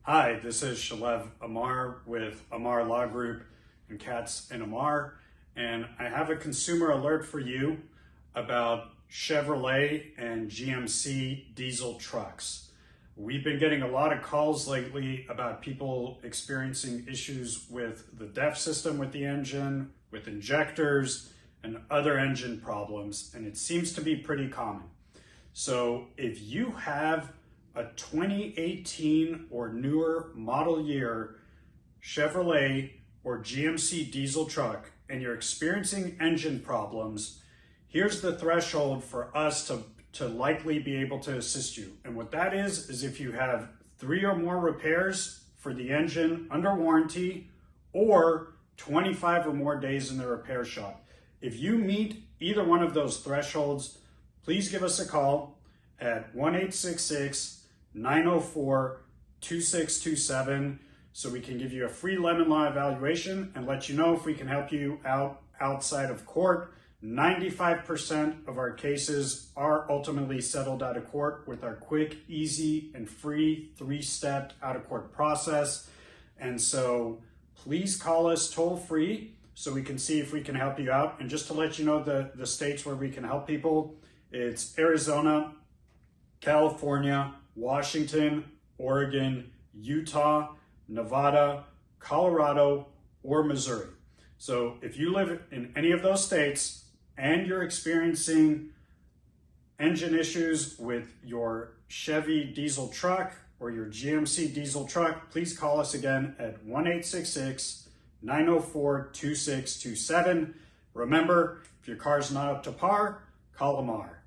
Hi, this is Shalev Amar with Amar Law Group and Katz and Amar, and I have a consumer alert for you about Chevrolet and GMC diesel trucks. We've been getting a lot of calls lately about people experiencing issues with the DEF system with the engine, with injectors, and other engine problems, and it seems to be pretty common. So if you have a 2018 or newer model year Chevrolet or GMC diesel truck and you're experiencing engine problems, here's the threshold for us to likely be able to assist you. And what that is if you have 3 or more repairs for the engine under warranty or 25 or more days in the repair shop. If you meet either one of those thresholds, please give us a call at 1-866-904-2627 so we can give you a free Lemon Law evaluation and let you know if we can help you out outside of court. 95% of our cases are ultimately settled out of court with our quick, easy, and free 3-step out-of-court process. And so please call us toll free so we can see if we can help you out. And just to let you know the states where we can help people, it's Arizona, California, Washington, Oregon, Utah, Nevada, Colorado, or Missouri. So if you live in any of those states and you're experiencing engine issues with your Chevy diesel truck or your GMC diesel truck, please call us again at 1-866-904-2627. Remember, if your car's not up to par, call Amar.